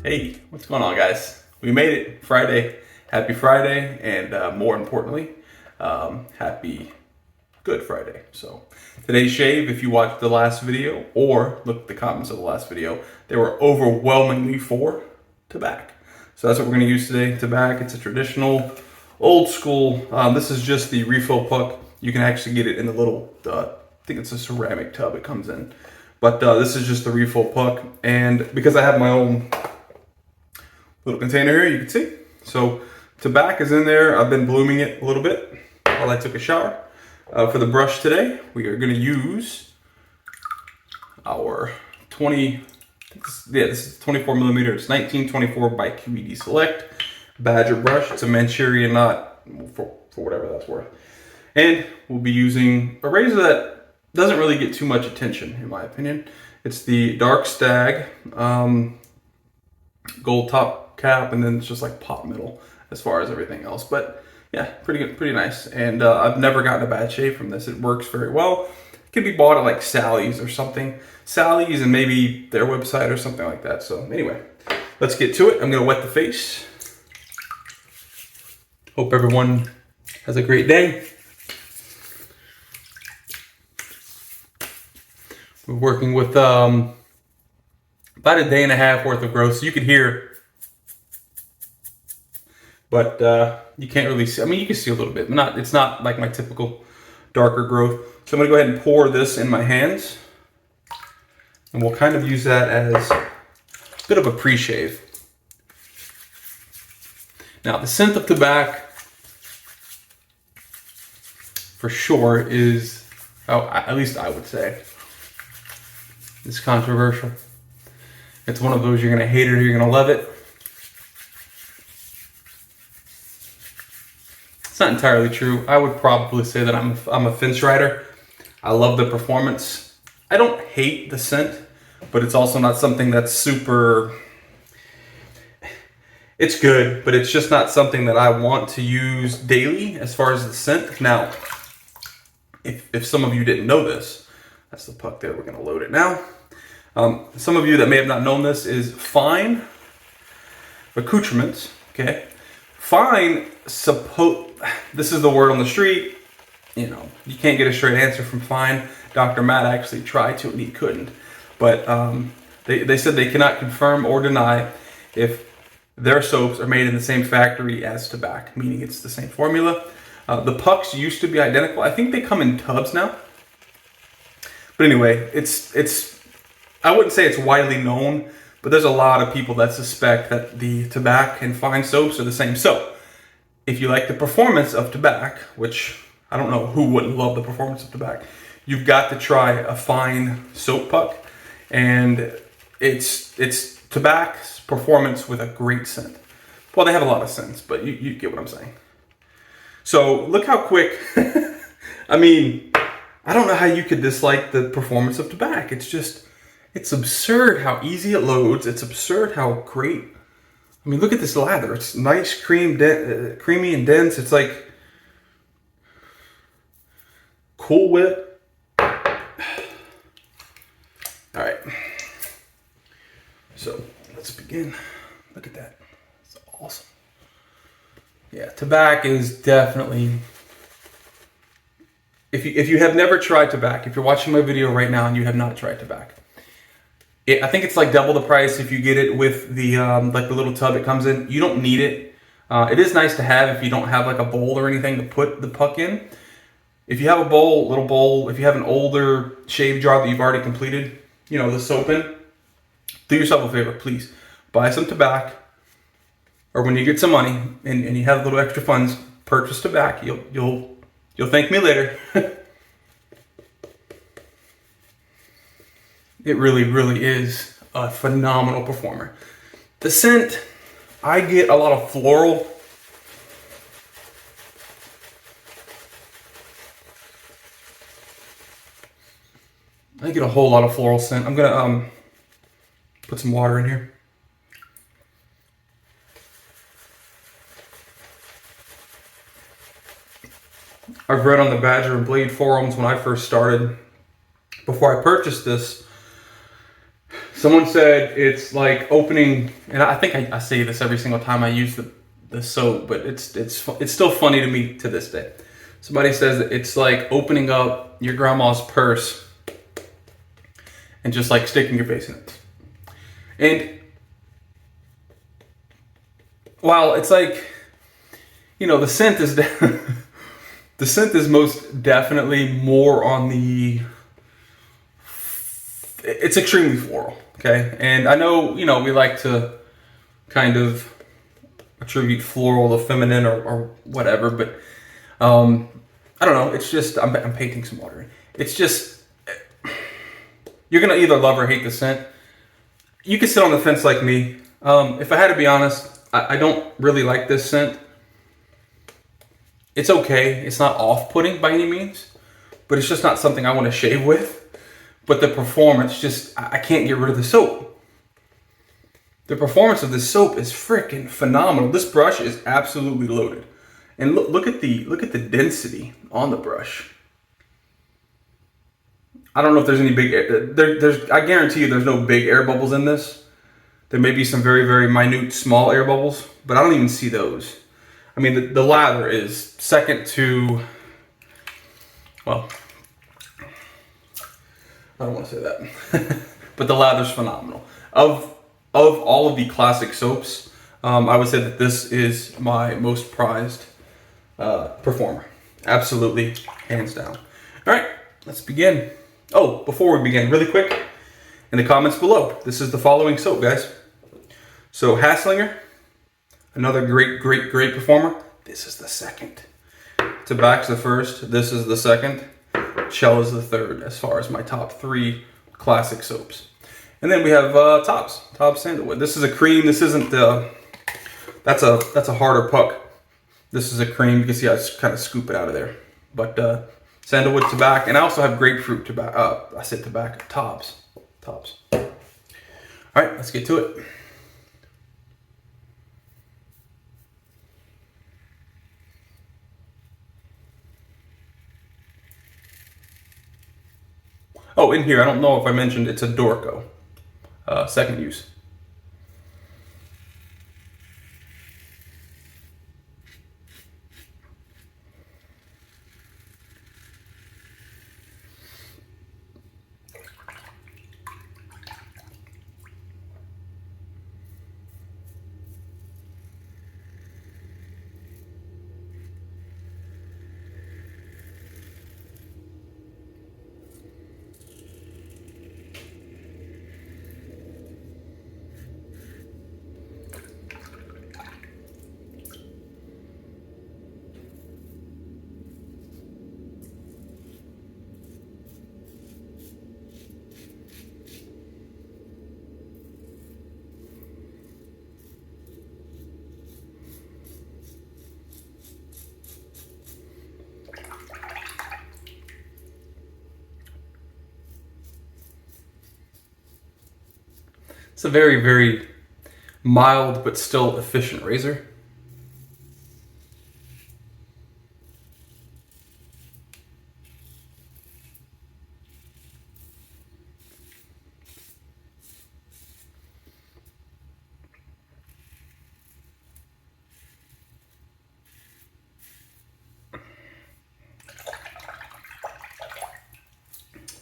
Hey, what's going on, guys? We made it Friday. Happy Friday, and more importantly, happy Good Friday. So today's shave, if you watched the last video or looked at the comments of the last video, they were overwhelmingly for Tabac. So that's what we're going to use today. Tabac, it's a traditional, old school. This is just the refill puck. You can actually get it in the little, I think it's a ceramic tub it comes in. But this is just the refill puck. And because I have my own little container here, you can see. So Tabac is in there. I've been blooming it a little bit while I took a shower. For the brush today, we are going to use our 20, this is 24 millimeter. It's 1924 by QED Select Badger brush. It's a Manchurian knot for whatever that's worth. And we'll be using a razor that doesn't really get too much attention, in my opinion. It's the dark Stag, gold top cap, and then it's just like pot middle as far as everything else. But yeah, pretty good, pretty nice. And I've never gotten a bad shave from this. It works very well. It can be bought at like Sally's or something. Sally's and maybe their website or something like that. So anyway, let's get to it. I'm gonna wet the face. Hope everyone has a great day. We're working with about a day and a half worth of growth, so you could hear, but you can't really see. I mean, you can see a little bit, but it's not like my typical darker growth. So I'm gonna go ahead and pour this in my hands, and we'll kind of use that as a bit of a pre-shave. Now, the scent of Tabac, for sure, is, at least I would say, it's controversial. It's one of those you're gonna hate it or you're gonna love it. It's not entirely true. I would probably say that I'm a fence rider. I love the performance. I don't hate the scent, but it's also not something that's super. It's good, but it's just not something that I want to use daily as far as the scent. Now, if some of you didn't know this, that's the puck there. We're gonna load it now. Some of you that may have not known this is fine accoutrements, okay? Fine, this is the word on the street. You know, you can't get a straight answer from Fine. Dr. Matt actually tried to and he couldn't. But they said they cannot confirm or deny if their soaps are made in the same factory as Tabac, meaning it's the same formula. The pucks used to be identical. I think they come in tubs now. But anyway, I wouldn't say it's widely known, but there's a lot of people that suspect that the Tabac and Fine soaps are the same. So, if you like the performance of Tabac, which I don't know who wouldn't love the performance of Tabac, you've got to try a Fine soap puck. And it's Tabac's performance with a great scent. Well, they have a lot of scents, but you get what I'm saying. So, look how quick, I mean, I don't know how you could dislike the performance of Tabac. It's absurd how easy it loads. It's absurd how great. I mean, look at this lather. It's nice, creamy and dense. It's like Cool Whip. All right. So let's begin. Look at that. It's awesome. Yeah, Tabac is definitely. If you have never tried Tabac, if you're watching my video right now and you have not tried Tabac, I think it's like double the price if you get it with the like the little tub it comes in. You don't need it. It is nice to have if you don't have like a bowl or anything to put the puck in. If you have a little bowl, if you have an older shave jar that you've already completed, you know, the soap in, do yourself a favor, please. Buy some Tabac, or when you get some money and you have a little extra funds, purchase Tabac. You'll thank me later. It really, really is a phenomenal performer. The scent, I get a lot of floral. I get a whole lot of floral scent. I'm gonna put some water in here. I've read on the Badger and Blade forums when I first started, before I purchased this, Someone said it's like opening, and I think I say this every single time I use the soap, but it's still funny to me to this day. Somebody says that it's like opening up your grandma's purse and just like sticking your face in it. And while it's like, you know, the scent is the scent is most definitely more on the, it's extremely floral, okay? And I know, you know, we like to kind of attribute floral to feminine or whatever, but I don't know, it's just, I'm painting some water in. It's just, you're gonna either love or hate the scent. You can sit on the fence like me. If I had to be honest, I don't really like this scent. It's okay, it's not off-putting by any means, but it's just not something I want to shave with. But the performance, just, I can't get rid of the soap. The performance of this soap is freaking phenomenal. This brush is absolutely loaded. And look at the density on the brush. I don't know if there's any big there's I guarantee you there's no big air bubbles in this. There may be some very, very minute small air bubbles, but I don't even see those. I mean, the lather is second to, well, I don't want to say that, but the lather's phenomenal. Of all of the classic soaps, I would say that this is my most prized performer. Absolutely, hands down. All right, let's begin. Oh, before we begin, really quick, in the comments below, this is the following soap, guys. So Hasslinger, another great performer. This is the second. Tabac's the first. This is the second. Shell is the third, as far as my top 3 classic soaps. And then we have Tops Sandalwood. This is a cream. This isn't the. That's a harder puck. This is a cream. You can see I just kind of scoop it out of there. But Sandalwood Tabac, and I also have grapefruit Tabac. I said Tabac. Tops. All right, let's get to it. Oh, in here, I don't know if I mentioned, it's a Dorco, second use. It's a very, very mild but still efficient razor.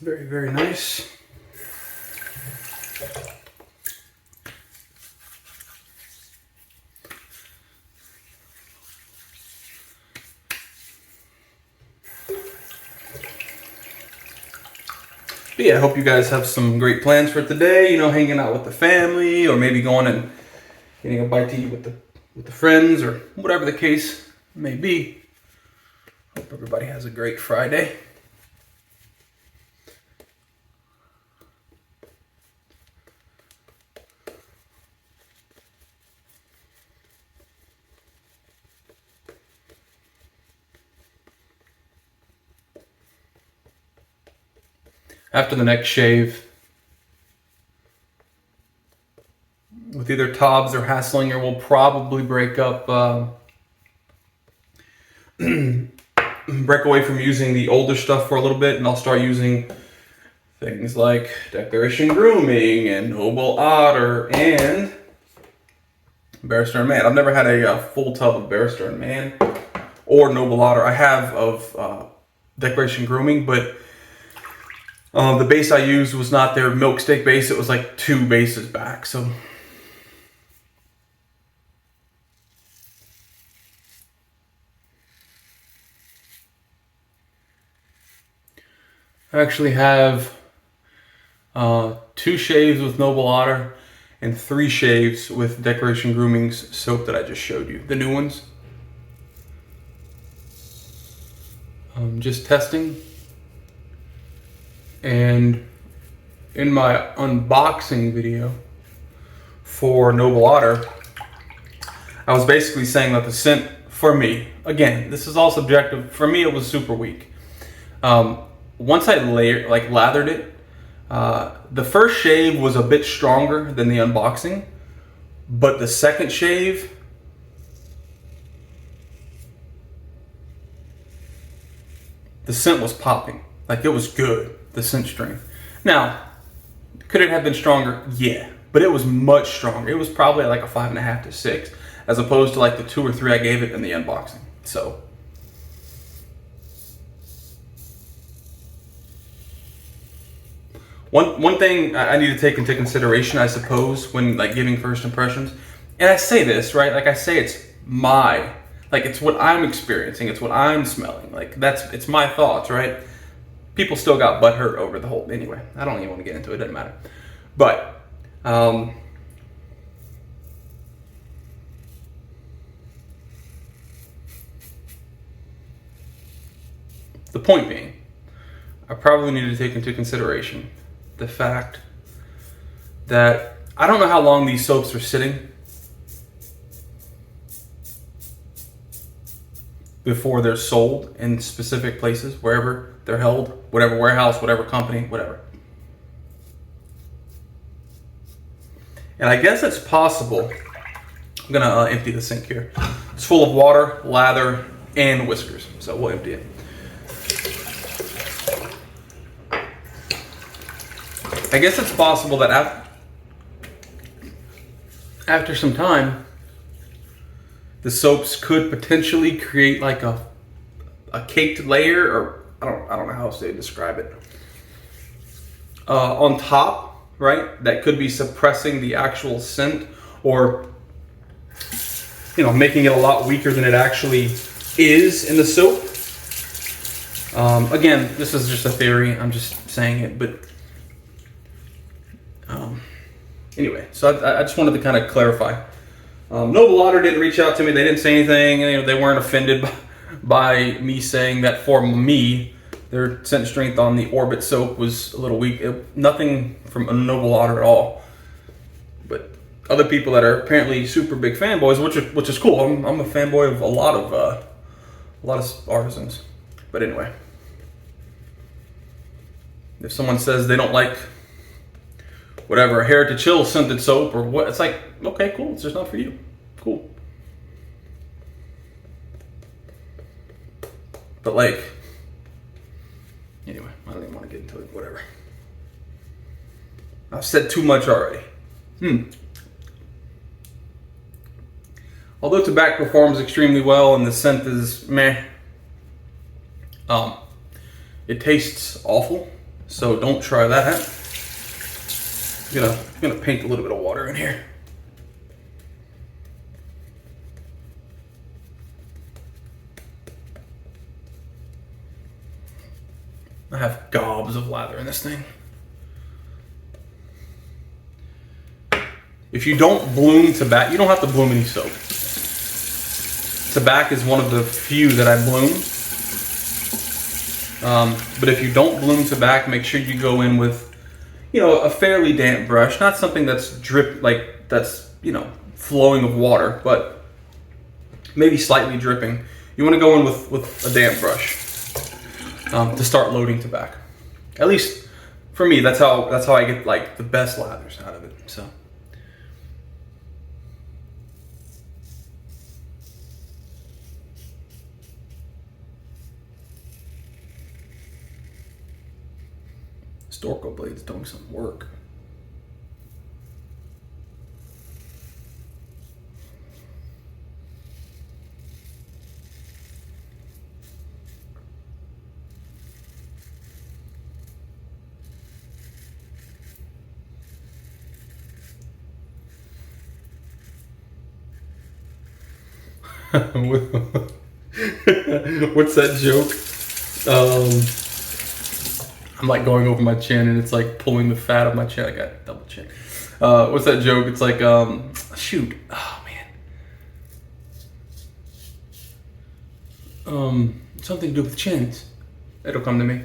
Very, very nice. But yeah, I hope you guys have some great plans for today. You know, hanging out with the family, or maybe going and getting a bite to eat with the friends, or whatever the case may be. Hope everybody has a great Friday. After the next shave, with either Taubes or Hasslinger, we'll probably break up, break away from using the older stuff for a little bit, and I'll start using things like Declaration Grooming and Noble Otter and Bear Stearns Man. I've never had a full tub of Bear Stearns Man or Noble Otter. I have of Declaration Grooming, but the base I used was not their milk steak base. It was like 2 bases back. So I actually have 2 shaves with Noble Otter and 3 shaves with Declaration Grooming's soap that I just showed you. The new ones. Just testing. And in my unboxing video for Noble Otter, I was basically saying that the scent for me, again, this is all subjective. For me, it was super weak. Once I lathered it, the first shave was a bit stronger than the unboxing, but the second shave, the scent was popping. Like, it was good, the scent strength. Now, could it have been stronger? Yeah, but it was much stronger. It was probably like a 5.5 to 6, as opposed to like the 2 or 3 I gave it in the unboxing. So, one thing I need to take into consideration, I suppose, when like giving first impressions, and I say this, right? Like, I say it's it's what I'm experiencing, it's what I'm smelling. Like, it's my thoughts, right? People still got butthurt over the whole, anyway, I don't even want to get into it, doesn't matter. But, the point being, I probably need to take into consideration the fact that I don't know how long these soaps are sitting before they're sold in specific places, wherever they're held, whatever warehouse, whatever company, whatever. And I guess it's possible. I'm gonna empty the sink here. It's full of water, lather, and whiskers, so we'll empty it. I guess it's possible that after some time, the soaps could potentially create like a caked layer, or I don't know how else to describe it, on top, right? That could be suppressing the actual scent, or making it a lot weaker than it actually is in the soap. Again, this is just a theory. I'm just saying it, but anyway. So I just wanted to kind of clarify. Noble Otter didn't reach out to me. They didn't say anything. They weren't offended by me saying that for me, their scent strength on the Orbit soap was a little weak. Nothing from a Noble Otter at all. But other people that are apparently super big fanboys, which is cool. I'm a fanboy of a lot of artisans. But anyway, if someone says they don't like whatever Heritage Hill scented soap or what, it's like, okay, cool, it's just not for you. Cool. But like, anyway, I don't even want to get into it, whatever. I've said too much already. Although Tabac performs extremely well and the scent is meh, it tastes awful, so don't try that. I'm gonna paint a little bit of water in here. I have gobs of lather in this thing. If you don't bloom Tabac, you don't have to bloom any soap. Tabac is one of the few that I bloom. But if you don't bloom Tabac, make sure you go in with a fairly damp brush, not something that's flowing of water, but maybe slightly dripping. You want to go in with a damp brush to start loading Tabac. At least for me, that's how I get like the best lathers out of it. So. This Dorco blade's doing some work. What's that joke? I'm like going over my chin and it's like pulling the fat of my chin. I got double chin. What's that joke? It's like, shoot. Oh man. Something to do with chins. It'll come to me.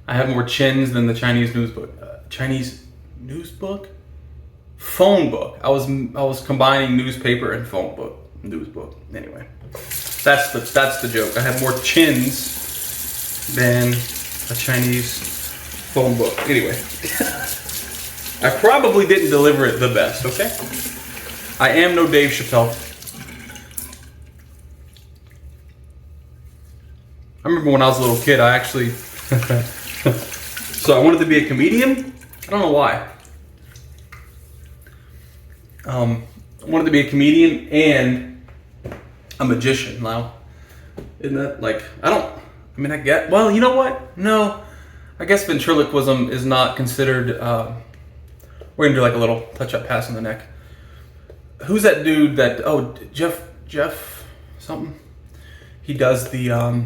I have more chins than the Chinese news book. Chinese news book? Phone book. I was combining newspaper and phone book. News book. Anyway. That's the joke. I have more chins than a Chinese phone book. Anyway. I probably didn't deliver it the best, okay? I am no Dave Chappelle. I remember when I was a little kid, I actually so I wanted to be a comedian. I don't know why. I wanted to be a comedian and a magician. Now, isn't that like, I get, well, you know what? No, I guess ventriloquism is not considered, we're gonna do like a little touch-up pass on the neck. Who's that dude that, Jeff something? He does the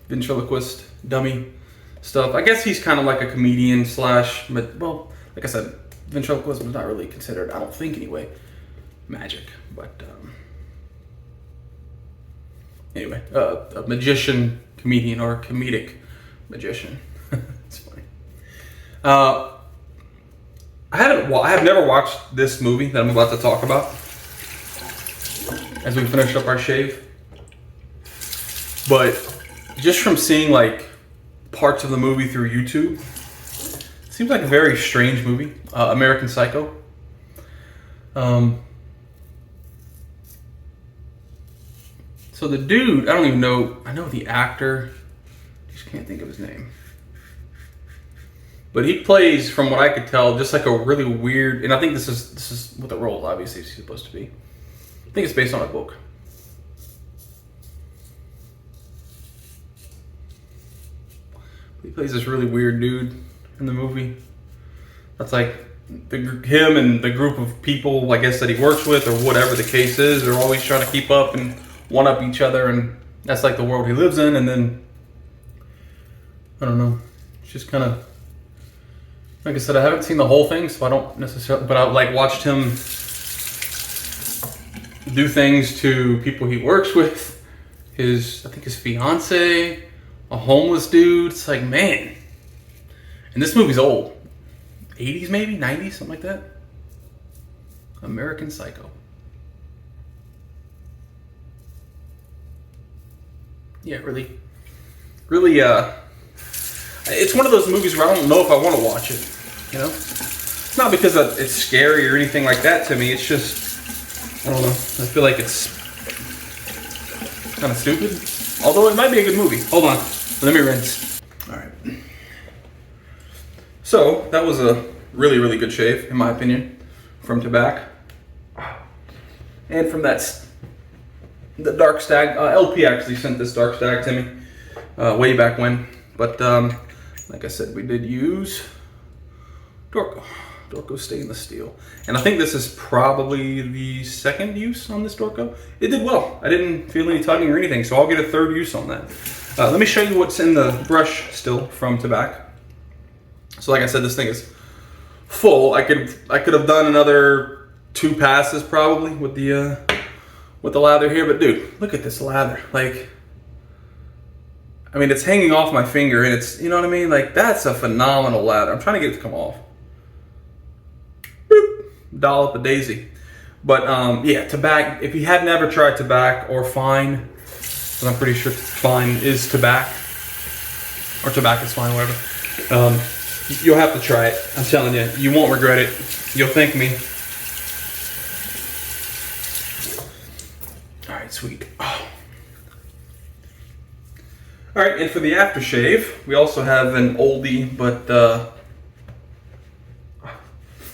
ventriloquist dummy stuff. I guess he's kind of like a comedian slash, well, like I said, ventriloquism is not really considered, I don't think anyway, magic. But anyway, a magician comedian or a comedic magician. It's funny. I have never watched this movie that I'm about to talk about as we finish up our shave, but just from seeing like parts of the movie through YouTube, it seems like a very strange movie. American Psycho. So the dude, I don't even know, I know the actor, just can't think of his name. But he plays, from what I could tell, just like a really weird, and I think this is what the role obviously is supposed to be. I think it's based on a book. He plays this really weird dude in the movie. That's like him and the group of people, I guess, that he works with, or whatever the case is. They're always trying to keep up and one up each other, and that's like the world he lives in. And then I don't know. It's just kind of, like I said, I haven't seen the whole thing, so I don't necessarily. But I've like watched him do things to people he works with. I think his fiance. A homeless dude. It's like, man. And this movie's old. 80s maybe? 90s? Something like that? American Psycho. Yeah, really, it's one of those movies where I don't know if I want to watch it, you know? It's not because it's scary or anything like that to me. It's just, I don't know. I feel like it's kind of stupid. Although it might be a good movie. Hold on. Let me rinse. Alright. So, that was a really, really good shave, in my opinion, from Tabac. And from the Dark Stag. LP actually sent this Dark Stag to me way back when. But, like I said, we did use Dorco. Dorco stainless steel. And I think this is probably the second use on this Dorco. It did well. I didn't feel any tugging or anything, so I'll get a third use on that. Let me show you what's in the brush still from Tabac. So like I said, this thing is full. I could have done another 2 passes probably with the lather here, but dude, look at this lather. Like, I mean, it's hanging off my finger, and it's, you know what I mean? Like, that's a phenomenal lather. I'm trying to get it to come off. Boop. Dollop a daisy. But, yeah, Tabac. If you had never tried Tabac or Fine, because I'm pretty sure Fine is Tabac, or Tabac is Fine, whatever. You'll have to try it. I'm telling you, you won't regret it. You'll thank me. All right, sweet. Oh. All right, and for the aftershave, we also have an oldie, but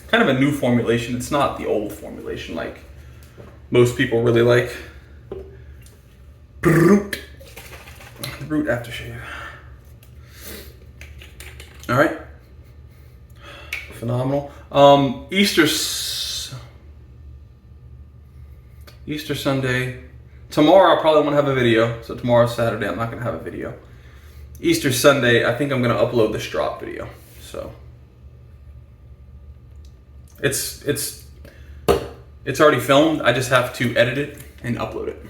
kind of a new formulation. It's not the old formulation like most people really like. Brut. Brut aftershave. All right. Phenomenal. Easter Sunday. Tomorrow I probably won't have a video. So tomorrow's Saturday. I'm not going to have a video. Easter Sunday, I think I'm going to upload this drop video. So it's already filmed. I just have to edit it and upload it.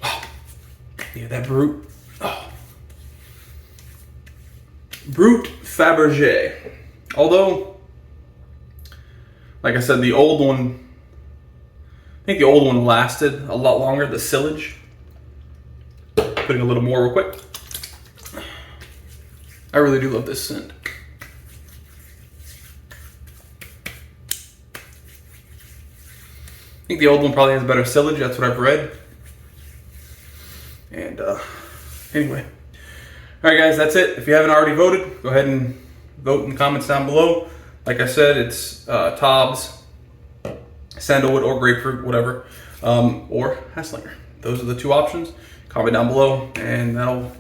Wow. Yeah, that Brut. Oh. Brut Fabergé. Although, like I said, the old one, I think the old one lasted a lot longer, the sillage. Putting a little more real quick. I really do love this scent. I think the old one probably has better sillage, that's what I've read. And anyway. Alright guys, that's it. If you haven't already voted, go ahead and vote in the comments down below. Like I said, it's Tobs, Sandalwood, or Grapefruit, whatever, or Hasslinger. Those are the two options. Comment down below, and that'll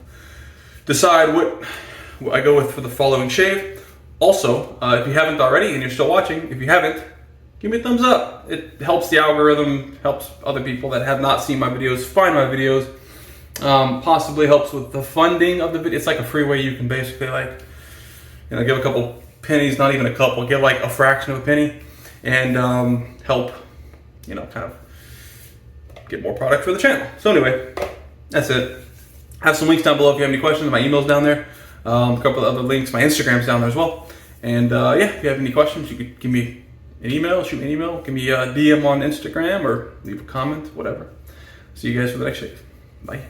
decide what I go with for the following shave. Also, if you haven't already and you're still watching, if you haven't, give me a thumbs up. It helps the algorithm, helps other people that have not seen my videos find my videos. Possibly helps with the funding of the video. It's like a free way you can basically, like, you know, give a couple pennies, not even a couple, give like a fraction of a penny, and help, you know, kind of get more product for the channel. So anyway, that's it. I have some links down below if you have any questions. My email's down there. A couple of other links. My Instagram's down there as well. And yeah, if you have any questions, you could give me an email, shoot me an email, give me a DM on Instagram, or leave a comment, whatever. See you guys for the next shave. Bye.